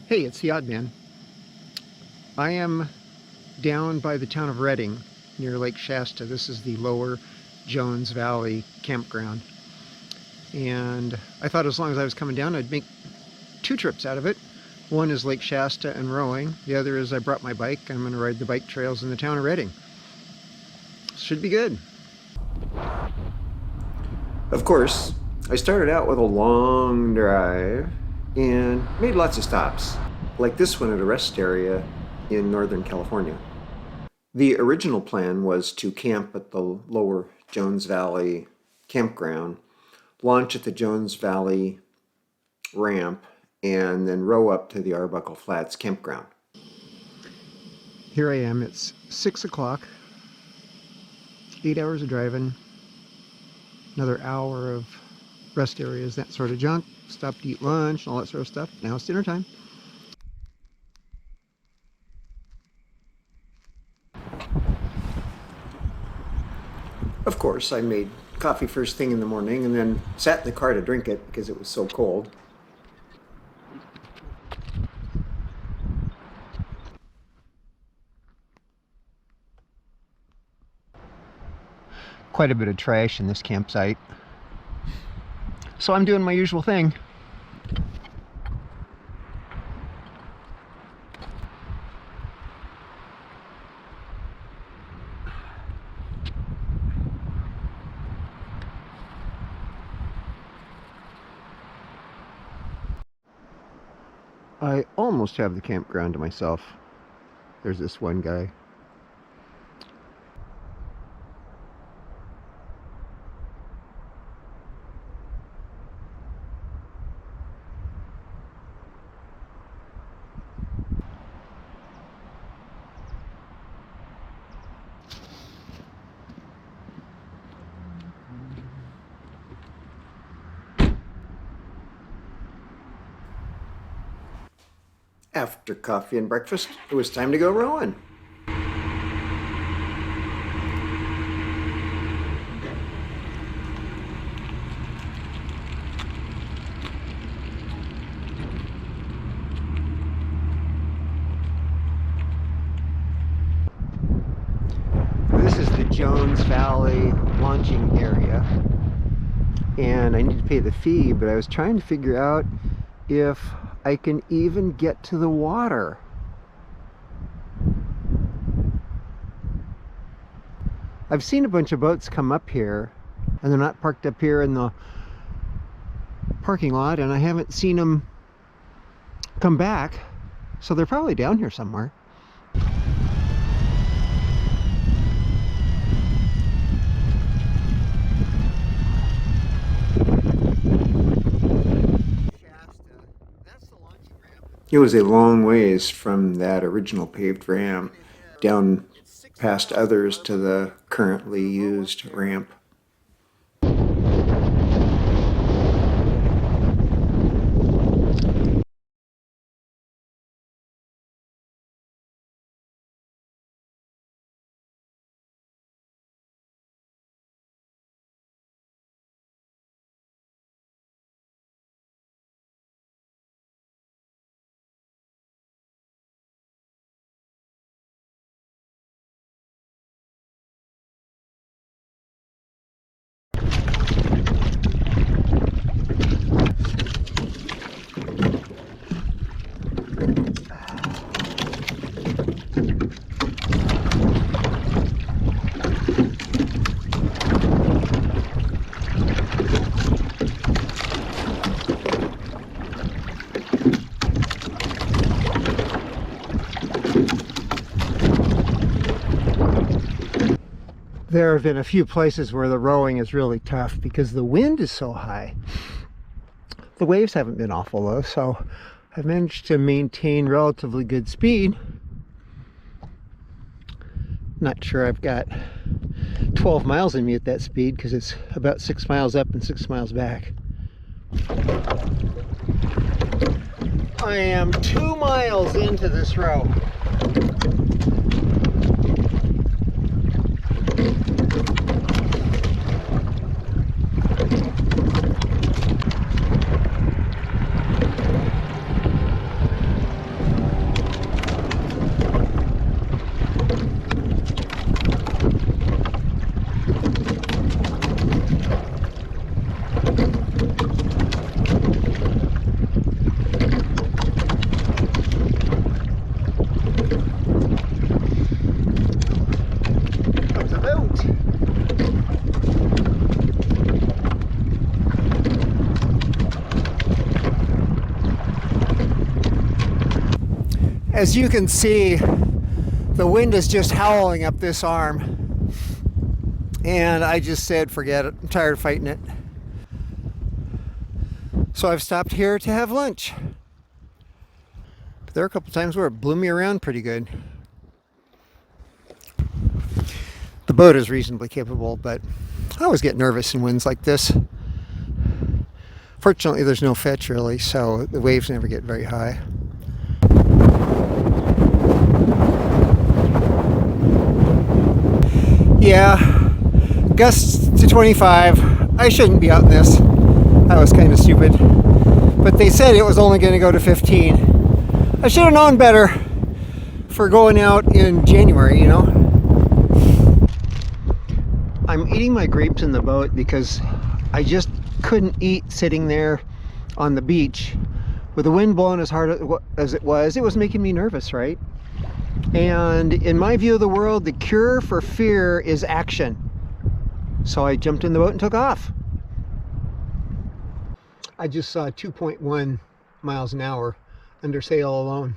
Hey, it's the Odd Man. I am down by the town of Redding near Lake Shasta. This is the lower Jones Valley campground. And I thought as long as I was coming down, I'd make two trips out of it. One is Lake Shasta and rowing. The other is I brought my bike. I'm going to ride the bike trails in the town of Redding. Should be good. Of course, I started out with a long drive and made lots of stops, like this one at a rest area in Northern California. The original plan was to camp at the lower Jones Valley campground, launch at the Jones Valley ramp, and then row up to the Arbuckle Flats campground. Here I am, it's 6 o'clock, 8 hours of driving, another hour of rest areas, that sort of junk. Stopped to eat lunch and all that sort of stuff. Now it's dinner time. Of course, I made coffee first thing in the morning and then sat in the car to drink it because it was so cold. Quite a bit of trash in this campsite. So I'm doing my usual thing. I almost have the campground to myself. There's this one guy. After coffee and breakfast, it was time to go rowing. This is the Jones Valley launching area, and I need to pay the fee, but I was trying to figure out if I can even get to the water. I've seen a bunch of boats come up here, and they're not parked up here in the parking lot, and I haven't seen them come back, so they're probably down here somewhere. It was a long ways from that original paved ramp down past others to the currently used ramp. There have been a few places where the rowing is really tough because the wind is so high. The waves haven't been awful though, so I've managed to maintain relatively good speed. Not sure I've got 12 miles in me at that speed because it's about 6 miles up and 6 miles back. I am 2 miles into this row. As you can see, the wind is just howling up this arm. And I just said, forget it. I'm tired of fighting it. So I've stopped here to have lunch. But there are a couple times where it blew me around pretty good. The boat is reasonably capable, but I always get nervous in winds like this. Fortunately, there's no fetch really, so the waves never get very high. Yeah, gusts to 25. I shouldn't be out in this. That was kind of stupid. But they said it was only going to go to 15. I should have known better for going out in January, you know. I'm eating my grapes in the boat because I just couldn't eat sitting there on the beach with the wind blowing as hard as it was making me nervous, right? And in my view of the world, the cure for fear is action. So I jumped in the boat and took off. I just saw 2.1 miles an hour under sail alone.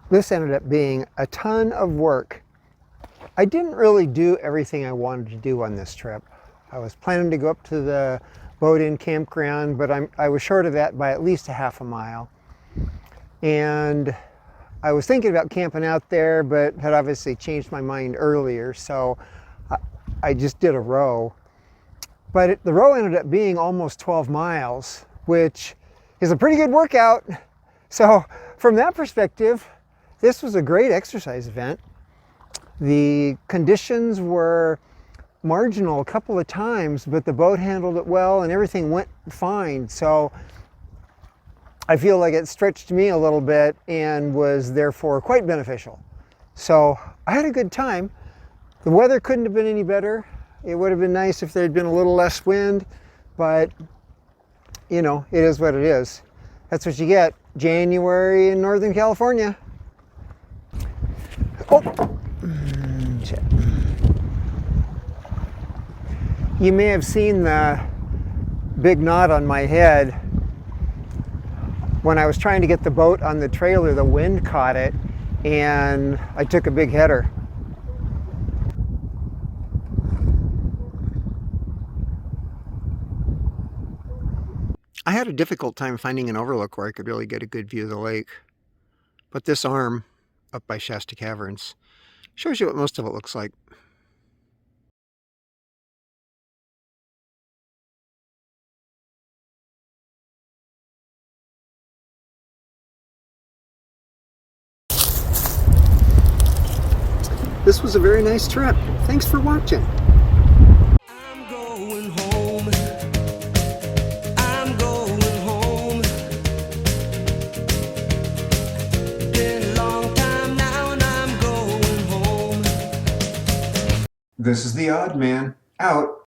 This ended up being a ton of work. I didn't really do everything I wanted to do on this trip. I was planning to go up to the boat-in campground, but I was short of that by at least a half a mile. And I was thinking about camping out there, but had obviously changed my mind earlier, so I just did a row. But the row ended up being almost 12 miles, which is a pretty good workout. So from that perspective, this was a great exercise event. The conditions were marginal a couple of times, but the boat handled it well and everything went fine. So I feel like it stretched me a little bit and was therefore quite beneficial. So I had a good time. The weather couldn't have been any better. It would have been nice if there had been a little less wind, but you know, it is what it is. That's what you get. January in Northern California. Oh, shit. You may have seen the big knot on my head. When I was trying to get the boat on the trailer, the wind caught it and I took a big header. I had a difficult time finding an overlook where I could really get a good view of the lake. But this arm up by Shasta Caverns shows you what most of it looks like. This was a very nice trip. Thanks for watching. I'm going home. I'm going home. Been a long time now and I'm going home. This is the Odd Man, out.